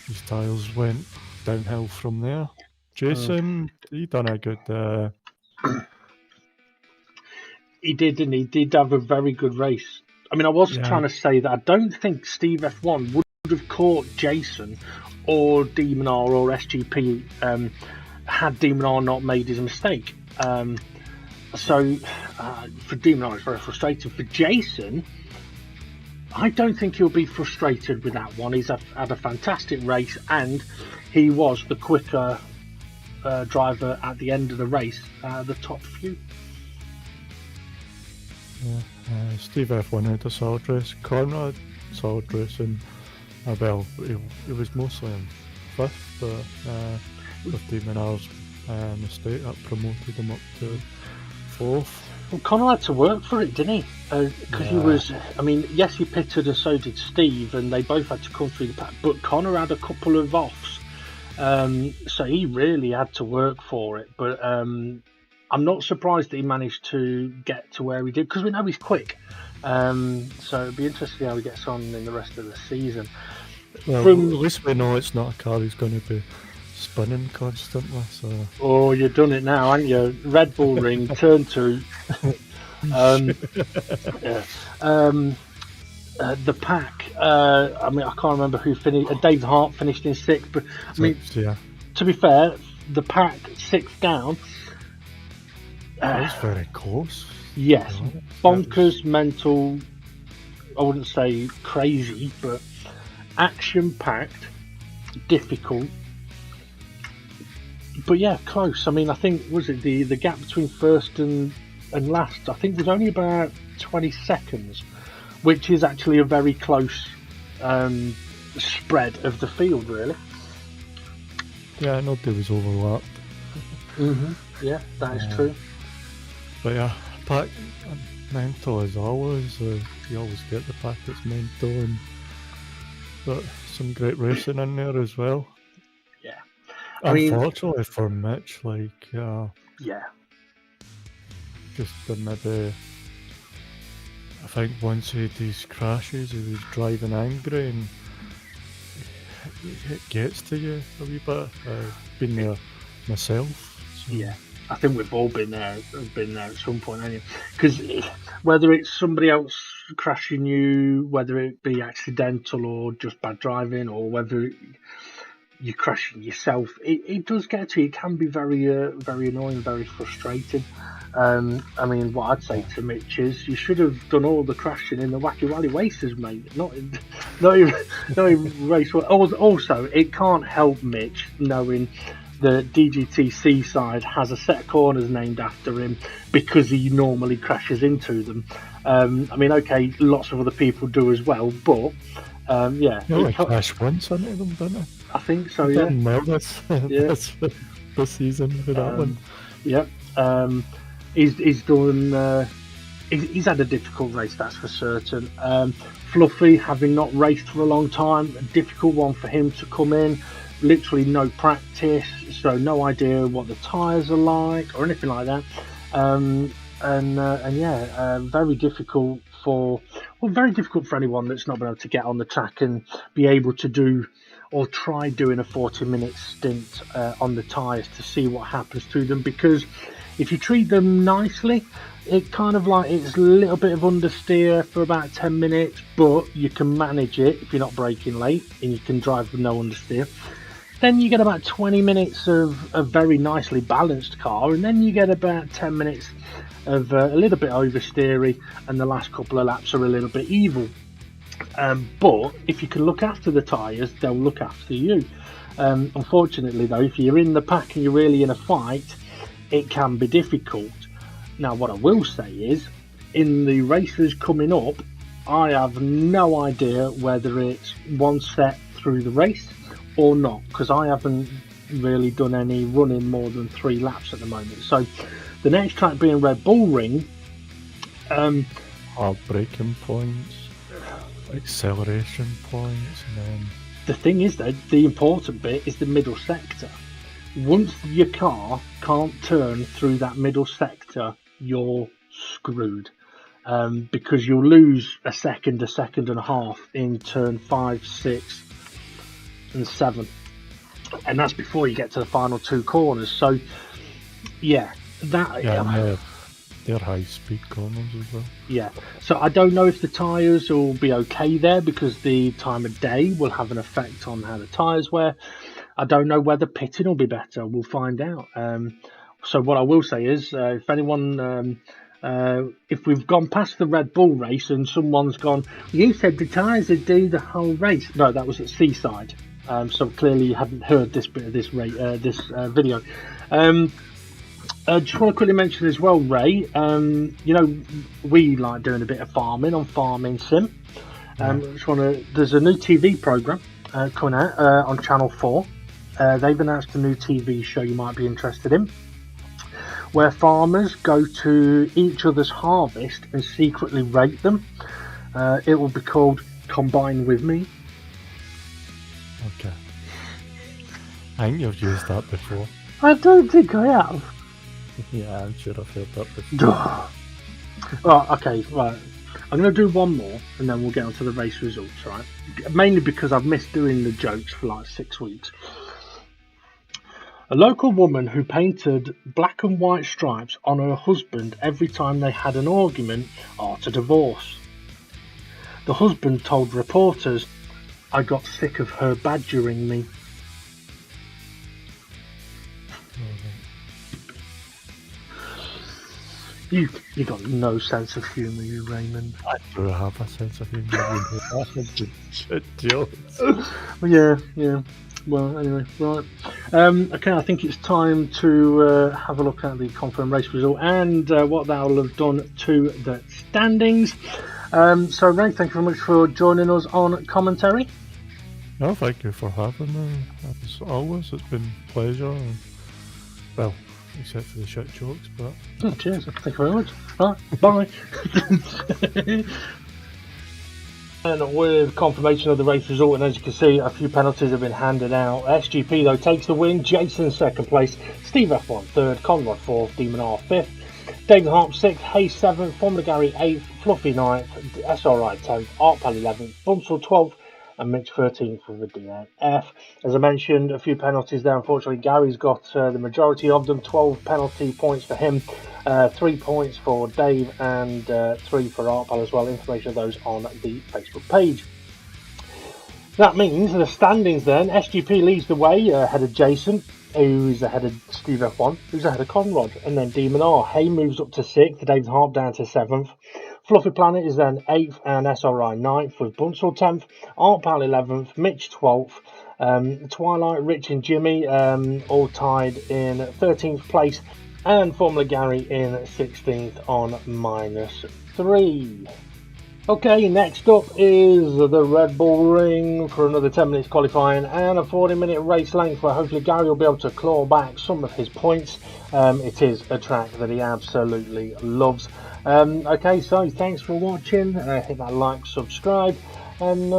his tyres went downhill from there. Jason, he done a good. He did, didn't he? He did have a very good race. I mean, I was trying to say that I don't think Steve F1 would have caught Jason or Demon R or SGP had Demon R not made his mistake. So for Demon R, it's very frustrating. For Jason, I don't think he'll be frustrated with that one. He's had a fantastic race, and he was the quicker driver at the end of the race, the top few. Yeah, Steve F1 had a solid race. Conrad, solid race, and well, he was mostly in fifth, but with Demon R's mistake, that promoted him up to fourth. Well, Connor had to work for it, didn't he? Because he was, I mean, yes, he pitted and so did Steve, and they both had to come through the pack, but Connor had a couple of offs, so he really had to work for it. But I'm not surprised that he managed to get to where he did, because we know he's quick. So it'll be interesting how he gets on in the rest of the season. Well, at least we know it's not a car he's going to be spinning constantly. So. Oh, you've done it now, haven't you? Red Bull Ring, turn 2. The pack. I mean, I can't remember who finished. Dave Hart finished in 6th, but I mean, to be fair, the pack 6th down. That was very close. Yes, bonkers, mental. I wouldn't say crazy, but action-packed, difficult. But yeah, close. I mean, I think was it the gap between first and last? I think was only about 20 seconds, which is actually a very close spread of the field, really. Yeah, nobody was overlapped. Yeah, that is true. But yeah, pack mental as always. You always get the pack that's mental, and but some great racing in there as well. Yeah. Unfortunately for Mitch, like just maybe. I think once he had these crashes, he was driving angry, and it gets to you a wee bit. I've been there myself. So. Yeah. I think we've all been there at some point, anyway. Because whether it's somebody else crashing you, whether it be accidental or just bad driving, or whether you're crashing yourself, it does get to you. It can be very very annoying, very frustrating. I mean, what I'd say to Mitch is you should have done all the crashing in the Wacky Wally Races, mate. Not even race. Also, it can't help Mitch knowing the DGT Seaside has a set of corners named after him because he normally crashes into them. I mean, okay, lots of other people do as well, but yeah. You only crashed once into them, didn't I? I think so, yeah. Done well this season for that one. Yeah. He's done. He's had a difficult race, that's for certain. Fluffy, having not raced for a long time, a difficult one for him to come in. Literally no practice, so no idea what the tyres are like or anything like that. Very difficult for anyone that's not been able to get on the track and be able to do or try doing a 40-minute stint on the tyres to see what happens to them, because if you treat them nicely, it kind of like it's a little bit of understeer for about 10 minutes, but you can manage it if you're not braking late and you can drive with no understeer. Then you get about 20 minutes of a very nicely balanced car, and then you get about 10 minutes of a little bit oversteery, and the last couple of laps are a little bit evil. But if you can look after the tyres, they'll look after you. Unfortunately though, if you're in the pack and you're really in a fight, it can be difficult. Now what I will say is, in the races coming up, I have no idea whether it's one set through the race or not, because I haven't really done any running more than 3 laps at the moment. So the next track being Red Bull Ring, braking points, acceleration points, and then the thing is though, the important bit is the middle sector. Once your car can't turn through that middle sector, you're screwed, because you'll lose a second and a half in turn 5, 6 and 7, and that's before you get to the final 2 corners. So yeah, they're high speed corners as well. Yeah, so I don't know if the tyres will be okay there, because the time of day will have an effect on how the tyres wear. I don't know whether pitting will be better. We'll find out. So what I will say is, if anyone, if we've gone past the Red Bull race and someone's gone, you said the tyres would do the whole race. No, that was at Seaside. So clearly you hadn't heard this bit of this video. Just want to quickly mention as well, Ray, we like doing a bit of farming on Farming Sim. There's a new TV programme coming out on Channel 4. They've announced a new TV show you might be interested in, where farmers go to each other's harvest and secretly rate them. It will be called Combine With Me. Okay. I think you've used that before. I don't think I have. Yeah, I'm sure I've heard that before. Right, okay, right. I'm going to do one more and then we'll get on to the race results, right? Mainly because I've missed doing the jokes for like 6 weeks. A local woman who painted black and white stripes on her husband every time they had an argument ought a divorce. The husband told reporters, "I got sick of her badgering me." You got no sense of humour, you Raymond. I do have a sense of humour. Jokes. Yeah. Well, anyway, right. Okay, I think it's time to have a look at the confirmed race result and what that will have done to the standings. So, Ray, thank you very much for joining us on commentary. No, thank you for having me. As always, it's been a pleasure. And, well, except for the shit jokes, but... Oh, cheers. Thank you very much. Right, bye. And with confirmation of the race result, and as you can see, a few penalties have been handed out. SGP, though, takes the win. Jason, second place. Steve F1, third. Conrad, fourth. Demon R, fifth. David Harp, sixth. Hayes, seventh. Formula Gary, eighth. Fluffy, ninth. SRI, 10th. Artpal, 11th. Bumsel, 12th. And Mitch 13th for the DNF. As I mentioned, a few penalties there. Unfortunately, Gary's got the majority of them. 12 penalty points for him, 3 points for Dave, and 3 for Artpal as well. Information of those on the Facebook page. That means the standings then. SGP leads the way ahead of Jason, who's ahead of Steve F1, who's ahead of Conrad, and then Demon R. Hay moves up to 6th, David Harp down to 7th. Fluffy Planet is then 8th and SRI 9th, with Bunsell 10th, Art Pal 11th, Mitch 12th, Twilight, Rich and Jimmy all tied in 13th place, and Formula Gary in 16th on -3. Okay, next up is the Red Bull Ring for another 10 minutes qualifying and a 40-minute race length where hopefully Gary will be able to claw back some of his points. It is a track that he absolutely loves. Okay, so thanks for watching. Hit that like, subscribe, and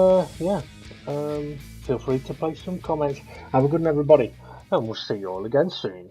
feel free to place some comments. Have a good one, everybody, and we'll see you all again soon.